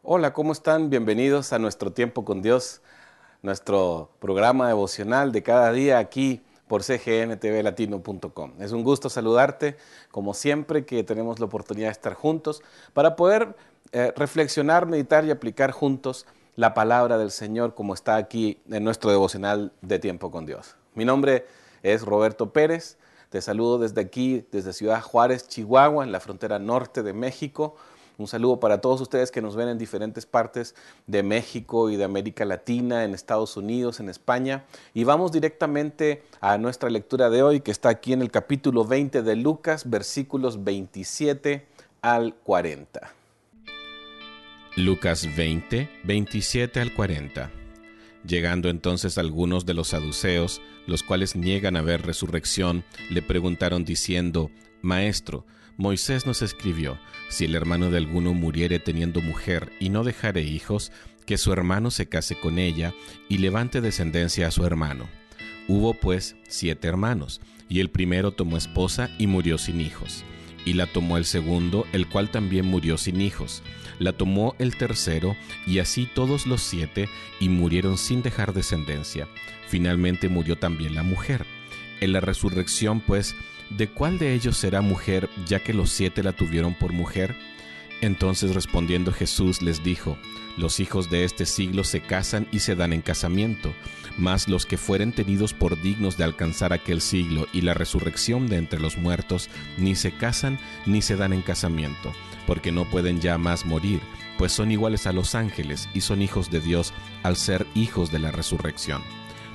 Hola, ¿cómo están? Bienvenidos a nuestro tiempo con Dios, nuestro programa devocional de cada día aquí por cgntvlatino.com. Es un gusto saludarte, como siempre que tenemos la oportunidad de estar juntos para poder reflexionar, meditar y aplicar juntos la palabra del Señor como está aquí en nuestro devocional de tiempo con Dios. Mi nombre es Roberto Pérez, te saludo desde aquí, desde Ciudad Juárez, Chihuahua, en la frontera norte de México. Un saludo para todos ustedes que nos ven en diferentes partes de México y de América Latina, en Estados Unidos, en España. Y vamos directamente a nuestra lectura de hoy, que está aquí en el capítulo 20 de Lucas, versículos 27 al 40. Lucas 20, 27 al 40. Llegando entonces algunos de los saduceos, los cuales niegan haber resurrección, le preguntaron diciendo: Maestro, Moisés nos escribió, si el hermano de alguno muriere teniendo mujer y no dejare hijos, que su hermano se case con ella y levante descendencia a su hermano. Hubo pues 7 hermanos, y el primero tomó esposa y murió sin hijos. Y la tomó el segundo, el cual también murió sin hijos. La tomó el tercero, y así todos los 7, y murieron sin dejar descendencia. Finalmente murió también la mujer. En la resurrección, pues, ¿de cuál de ellos será mujer, ya que los 7 la tuvieron por mujer? Entonces respondiendo Jesús les dijo: Los hijos de este siglo se casan y se dan en casamiento, mas los que fueren tenidos por dignos de alcanzar aquel siglo y la resurrección de entre los muertos, ni se casan ni se dan en casamiento, porque no pueden ya más morir, pues son iguales a los ángeles y son hijos de Dios al ser hijos de la resurrección.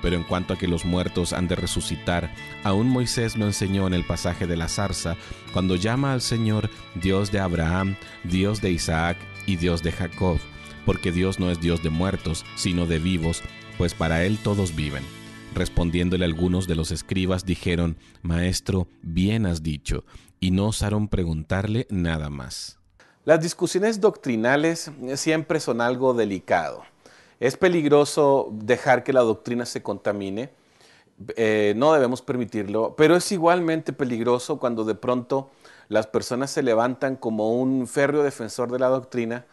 Pero en cuanto a que los muertos han de resucitar, aún Moisés lo enseñó en el pasaje de la zarza, cuando llama al Señor Dios de Abraham, Dios de Isaac y Dios de Jacob, porque Dios no es Dios de muertos, sino de vivos, pues para Él todos viven. Respondiéndole algunos de los escribas dijeron: Maestro, bien has dicho, y no osaron preguntarle nada más. Las discusiones doctrinales siempre son algo delicado. Es peligroso dejar que la doctrina se contamine, no debemos permitirlo, pero es igualmente peligroso cuando de pronto las personas se levantan como un férreo defensor de la doctrina,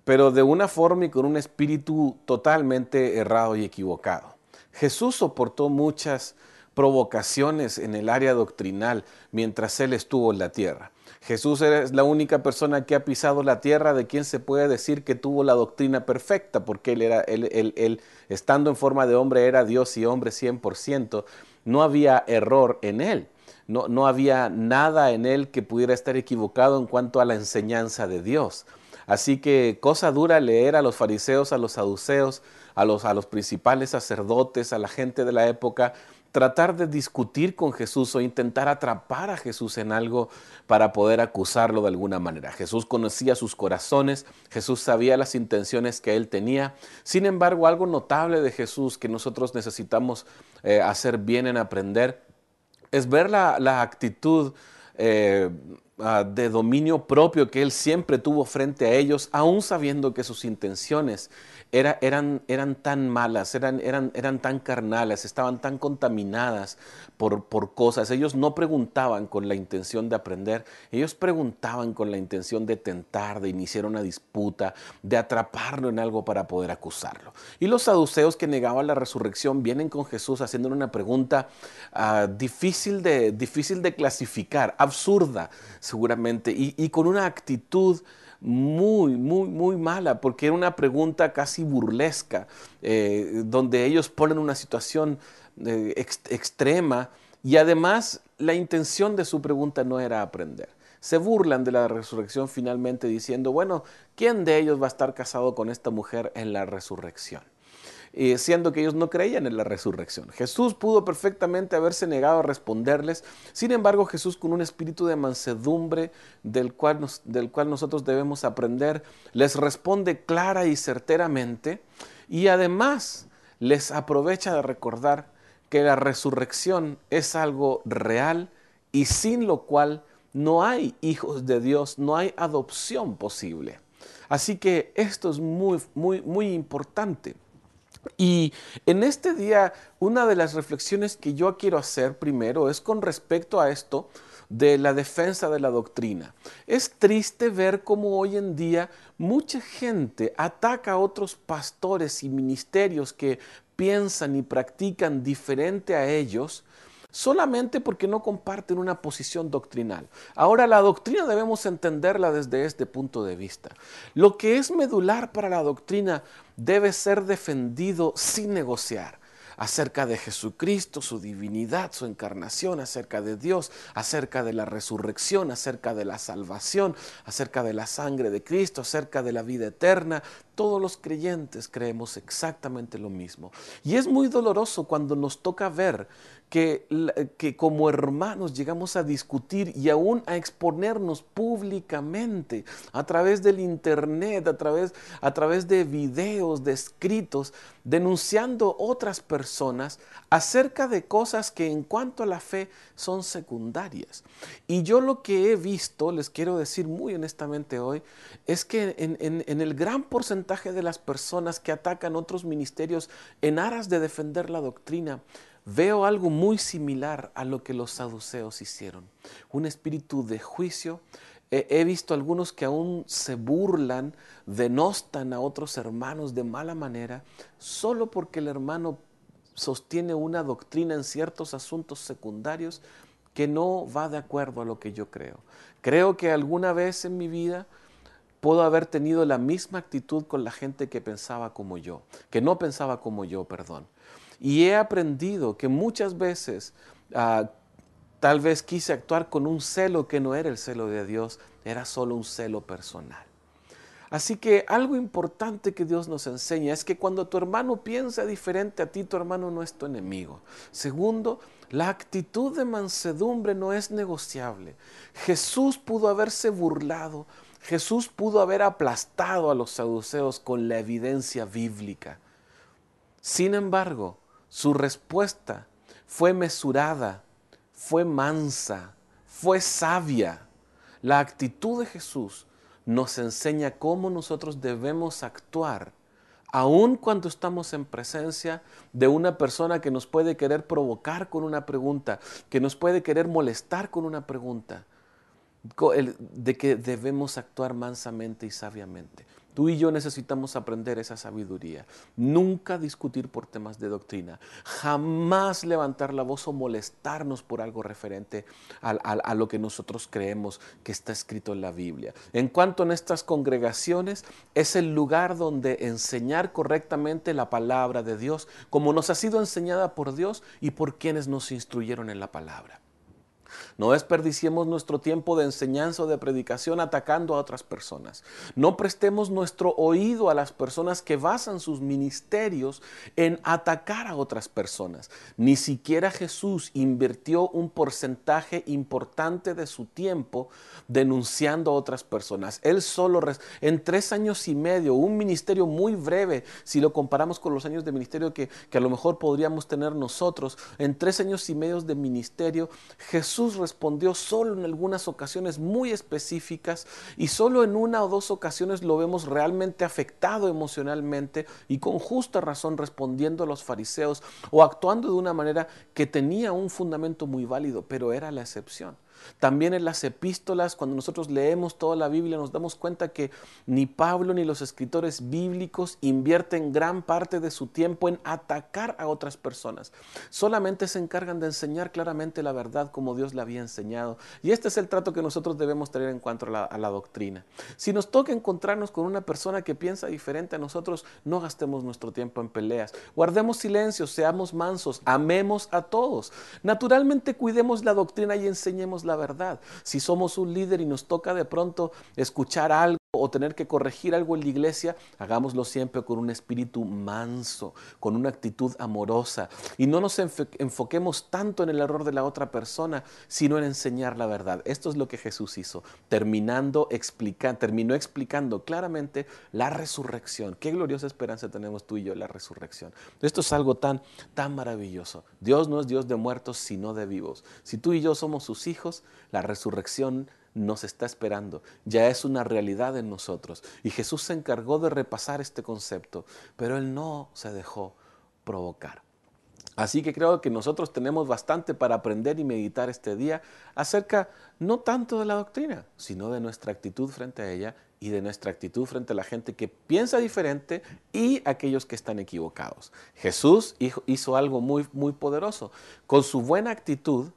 pero de una forma y con un espíritu totalmente errado y equivocado. Jesús soportó muchas provocaciones en el área doctrinal mientras Él estuvo en la tierra. Jesús es la única persona que ha pisado la tierra de quien se puede decir que tuvo la doctrina perfecta, porque él, estando en forma de hombre, era Dios y hombre 100%. No había error en Él. No había nada en Él que pudiera estar equivocado en cuanto a la enseñanza de Dios. Así que cosa dura leer a los fariseos, a los saduceos, a los principales sacerdotes, a la gente de la época, tratar de discutir con Jesús o intentar atrapar a Jesús en algo para poder acusarlo de alguna manera. Jesús conocía sus corazones, Jesús sabía las intenciones que él tenía. Sin embargo, algo notable de Jesús que nosotros necesitamos hacer bien en aprender es ver la actitud de dominio propio que él siempre tuvo frente a ellos, aún sabiendo que sus intenciones eran tan malas, eran tan carnales, estaban tan contaminadas por cosas. Ellos no preguntaban con la intención de aprender, ellos preguntaban con la intención de tentar, de iniciar una disputa, de atraparlo en algo para poder acusarlo. Y los saduceos, que negaban la resurrección, vienen con Jesús haciéndole una pregunta difícil de clasificar, absurda seguramente, y con una actitud muy mala, porque era una pregunta casi burlesca, donde ellos ponen una situación extrema, y además la intención de su pregunta no era aprender. Se burlan de la resurrección finalmente diciendo: bueno, ¿quién de ellos va a estar casado con esta mujer en la resurrección? Siendo que ellos no creían en la resurrección. Jesús pudo perfectamente haberse negado a responderles. Sin embargo, Jesús, con un espíritu de mansedumbre del cual nosotros debemos aprender, les responde clara y certeramente, y además les aprovecha de recordar que la resurrección es algo real y sin lo cual no hay hijos de Dios, no hay adopción posible. Así que esto es muy importante. Y en este día, una de las reflexiones que yo quiero hacer primero es con respecto a esto, de la defensa de la doctrina. Es triste ver cómo hoy en día mucha gente ataca a otros pastores y ministerios que piensan y practican diferente a ellos, solamente porque no comparten una posición doctrinal. Ahora, la doctrina debemos entenderla desde este punto de vista. Lo que es medular para la doctrina debe ser defendido sin negociar. Acerca de Jesucristo, su divinidad, su encarnación, acerca de Dios, acerca de la resurrección, acerca de la salvación, acerca de la sangre de Cristo, acerca de la vida eterna. Todos los creyentes creemos exactamente lo mismo. Y es muy doloroso cuando nos toca ver que como hermanos llegamos a discutir y aún a exponernos públicamente a través del internet, a través de videos, de escritos, denunciando otras personas acerca de cosas que en cuanto a la fe son secundarias. Y yo lo que he visto, les quiero decir muy honestamente hoy, es que en el gran porcentaje de las personas que atacan otros ministerios en aras de defender la doctrina, veo algo muy similar a lo que los saduceos hicieron. Un espíritu de juicio. He visto algunos que aún se burlan, denostan a otros hermanos de mala manera, solo porque el hermano sostiene una doctrina en ciertos asuntos secundarios que no va de acuerdo a lo que yo creo. Creo que alguna vez en mi vida puedo haber tenido la misma actitud con la gente que pensaba como yo, que no pensaba como yo, perdón. Y he aprendido que muchas veces tal vez quise actuar con un celo que no era el celo de Dios, era solo un celo personal. Así que algo importante que Dios nos enseña es que cuando tu hermano piensa diferente a ti, tu hermano no es tu enemigo. Segundo, la actitud de mansedumbre no es negociable. Jesús pudo haberse burlado, Jesús pudo haber aplastado a los saduceos con la evidencia bíblica. Sin embargo, su respuesta fue mesurada, fue mansa, fue sabia. La actitud de Jesús nos enseña cómo nosotros debemos actuar, aun cuando estamos en presencia de una persona que nos puede querer provocar con una pregunta, que nos puede querer molestar con una pregunta, de que debemos actuar mansamente y sabiamente. Tú y yo necesitamos aprender esa sabiduría. Nunca discutir por temas de doctrina. Jamás levantar la voz o molestarnos por algo referente a lo que nosotros creemos que está escrito en la Biblia. En cuanto a nuestras congregaciones, es el lugar donde enseñar correctamente la palabra de Dios, como nos ha sido enseñada por Dios y por quienes nos instruyeron en la palabra. No desperdiciemos nuestro tiempo de enseñanza o de predicación atacando a otras personas. No prestemos nuestro oído a las personas que basan sus ministerios en atacar a otras personas. Ni siquiera Jesús invirtió un porcentaje importante de su tiempo denunciando a otras personas. Él solo, en 3 años y medio, un ministerio muy breve, si lo comparamos con los años de ministerio que a lo mejor podríamos tener nosotros, en 3 años y medio de ministerio, Jesús respondió solo en algunas ocasiones muy específicas y solo en 1 o 2 ocasiones lo vemos realmente afectado emocionalmente y con justa razón respondiendo a los fariseos o actuando de una manera que tenía un fundamento muy válido, pero era la excepción. También en las epístolas, cuando nosotros leemos toda la Biblia, nos damos cuenta que ni Pablo ni los escritores bíblicos invierten gran parte de su tiempo en atacar a otras personas. Solamente se encargan de enseñar claramente la verdad como Dios la había enseñado. Y este es el trato que nosotros debemos tener en cuanto a la doctrina. Si nos toca encontrarnos con una persona que piensa diferente a nosotros, no gastemos nuestro tiempo en peleas. Guardemos silencio, seamos mansos, amemos a todos. Naturalmente cuidemos la doctrina y enseñemos la verdad. Si somos un líder y nos toca de pronto escuchar algo o tener que corregir algo en la iglesia, hagámoslo siempre con un espíritu manso, con una actitud amorosa y no nos enfoquemos tanto en el error de la otra persona, sino en enseñar la verdad. Esto es lo que Jesús hizo, terminó explicando claramente la resurrección. Qué gloriosa esperanza tenemos tú y yo, la resurrección. Esto es algo tan maravilloso. Dios no es Dios de muertos, sino de vivos. Si tú y yo somos sus hijos, la resurrección nos está esperando, ya es una realidad en nosotros. Y Jesús se encargó de repasar este concepto, pero Él no se dejó provocar. Así que creo que nosotros tenemos bastante para aprender y meditar este día acerca no tanto de la doctrina, sino de nuestra actitud frente a ella y de nuestra actitud frente a la gente que piensa diferente y aquellos que están equivocados. Jesús hizo algo muy, muy poderoso. Con su buena actitud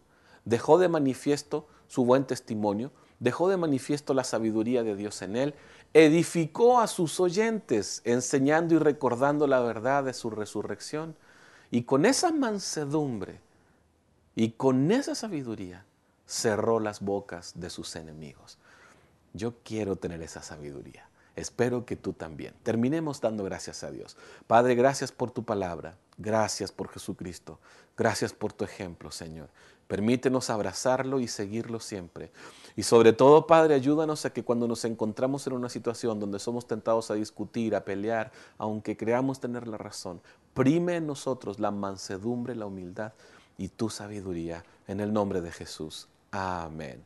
dejó de manifiesto su buen testimonio, dejó de manifiesto la sabiduría de Dios en él, edificó a sus oyentes enseñando y recordando la verdad de su resurrección. Y con esa mansedumbre y con esa sabiduría cerró las bocas de sus enemigos. Yo quiero tener esa sabiduría. Espero que tú también. Terminemos dando gracias a Dios. Padre, gracias por tu palabra. Gracias por Jesucristo. Gracias por tu ejemplo, Señor. Permítenos abrazarlo y seguirlo siempre. Y sobre todo, Padre, ayúdanos a que cuando nos encontramos en una situación donde somos tentados a discutir, a pelear, aunque creamos tener la razón, prime en nosotros la mansedumbre, la humildad y tu sabiduría. En el nombre de Jesús. Amén.